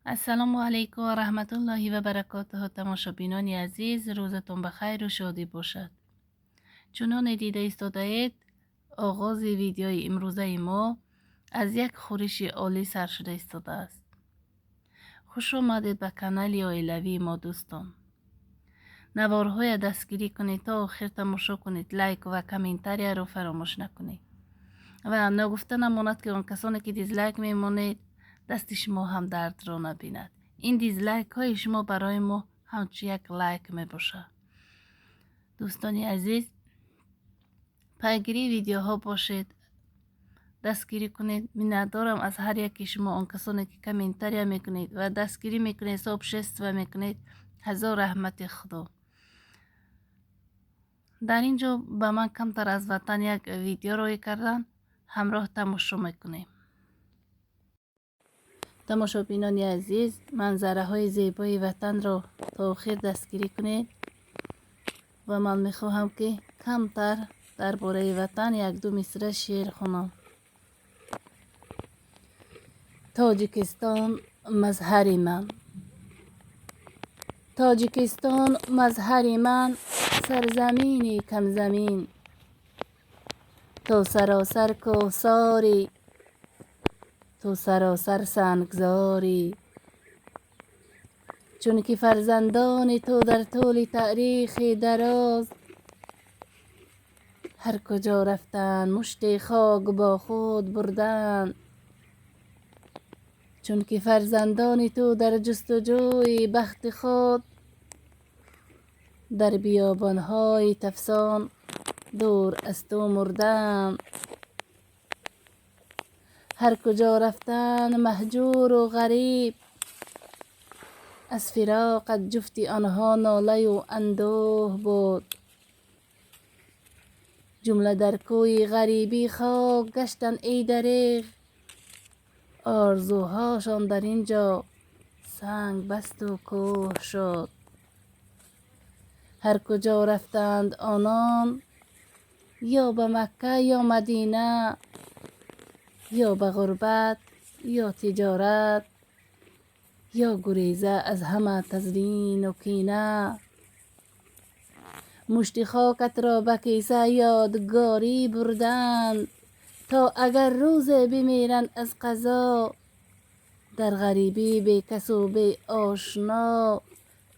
السلام علیکم و رحمت الله و برکاته. تماشابینان عزیز، روزتون بخیر و شادی باشد. چنان دیده ایستاده آغاز ویدیوی امروزه ما از یک خورش عالی سر شده ایستاده است. خوش آمدید به کانال آیلوی ما دوستان. نوارهای دستگیری کنید تا آخر تماشا کنید، لایک و کامنتاری رو فراموش نکنید و نگفته نماند که اون کسانی که دیزلایک میمونید دست شما هم درد را نبیند. این دیزلایک های شما برای ما همچون یک لایک می باشه. دوستانی عزیز، پیگیری ویدیوها باشید، دستگیری کنید. من ندارم از هر یکی شما، اون کسانی که کامنتاری میکنید و دستگیری میکنید، حساب شست و میکنید، هزار رحمت خدا. در اینجا به من کمتر از وطن یک ویدیو روی کردن، همراه تماشا میکنیم. تماشابینان عزیز، منظره های زیبای وطن را تا آخر دستگیری کنید و من میخواهم که کمتر درباره وطن یک دو مصرع شعر خوانم. تاجیکستان مظهر من، تاجیکستان مظهر من، سرزمینی کم زمین، تو سراسر کوهساری، تو سراسر سنگزاری، چون که فرزندان تو در طول تاریخ دراز هر کجا رفتن مشت خاک با خود بردن، چون که فرزندان تو در جستجوی بخت خود در بیابانهای تفسان دور از تو مردن، هر کجا رفتن مهجور و غریب، از فراقت جفتی آنها ناله و اندوه بود، جمله در کوی غریبی خاک گشتن ای دریغ، آرزوهاشان در اینجا سنگ بست و کوه شد، هر کجا رفتند آنان یا به مکه یا مدینه، یا به غربت یا تجارت، یا گریزه از همه تزیین و کینه، مشت خاکت را به کیسه یادگاری بردند تا اگر روز بمیرند از قضا در غریبی بی کس و بی آشنا،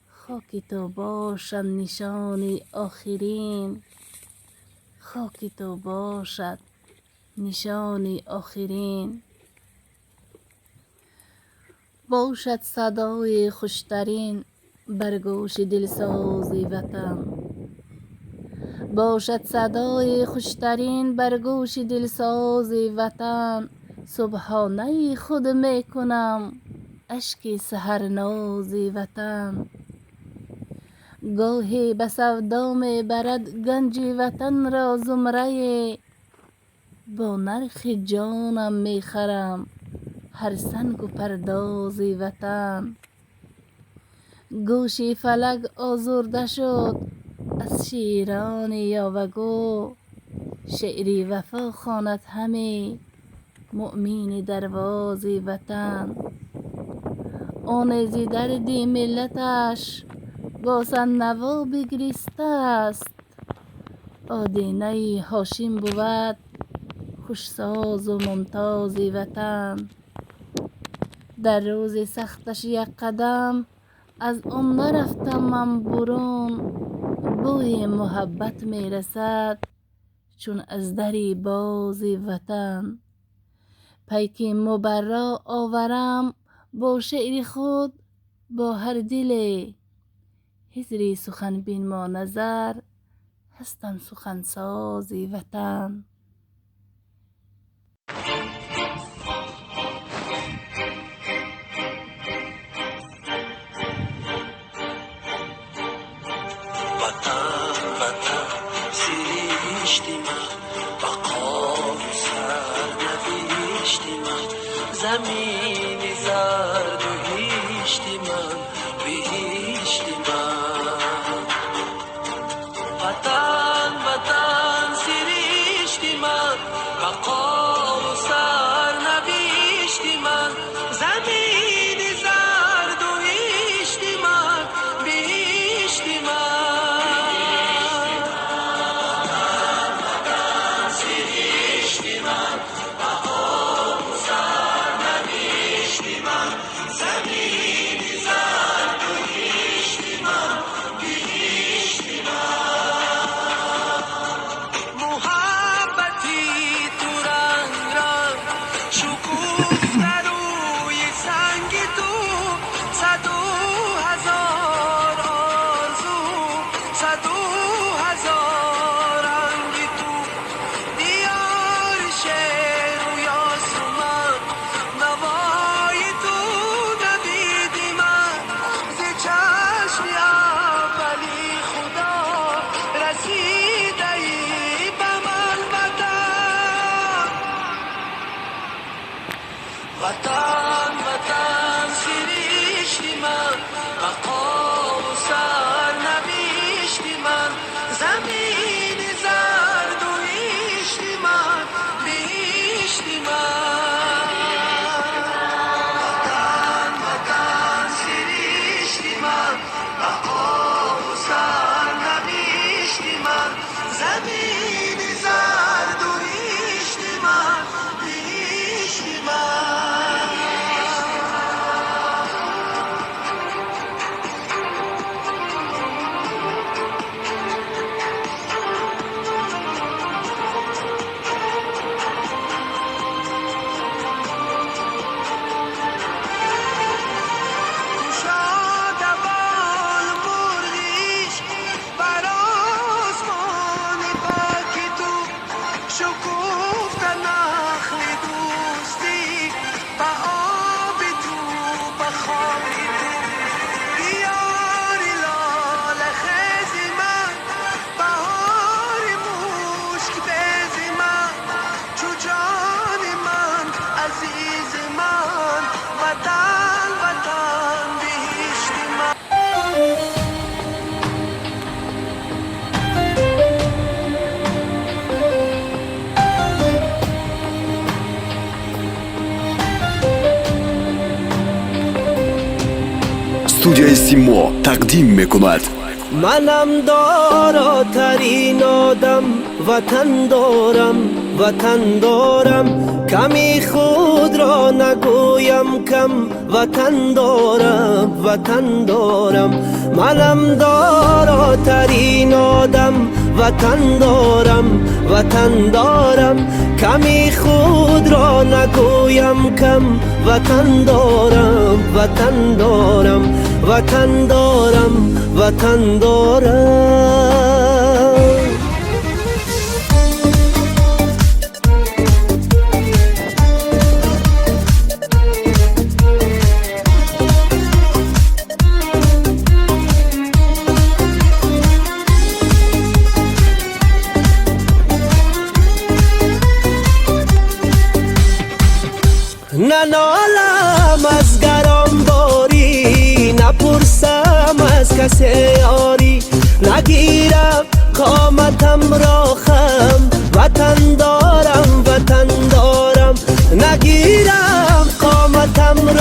خاک تو باشد نشان آخرین، خاک تو باشد نشان آخرین، باشد صدای خوشترین بر گوش دلسوزی وطن، باشد صدای خوشترین بر گوش دلسوزی وطن، سبحانه خود می کنم اشک سحرنازی وطن، گاهی به سودا می برد گنج وطن را زمره، با نرخ جانم می خرم هر سنگ و پردازی وطن، گوش فلک آزرده شد از شیران یاوه‌گو، شعری وفا خواند همی مؤمن دروازی وطن، آن ز دردی ملتش با نوا بگریسته است، آدینه هاشم بود خوشساز و ممتازی وطن، در روز سختش یک قدم از آن نرفتم من برون، بوی محبت می رسد چون از دری بازی وطن، پیک مبرا آورم با شعر خود با هر دلی، هزری سخن بین ما نظر هستن سخن سازی وطن. سرشتی من بقا و سرنوشتی من، زمین زرد و هیشتی من بهشتی من، وطن وطن سرشتی من بقا و سرنوشتی من، زمین زرد студияи Симо тақдим мекунад. منم داراترین آدم وطن دارم کمی خود را نگویم کم وطن دارم منم داراترین آدم وطن دارم کمی خود را نگویم کم وطن دارم ننالم از گران باری نپرسم از کسی یاری نگیرم قامتم را خم وطن دارم نگیرم قامتم را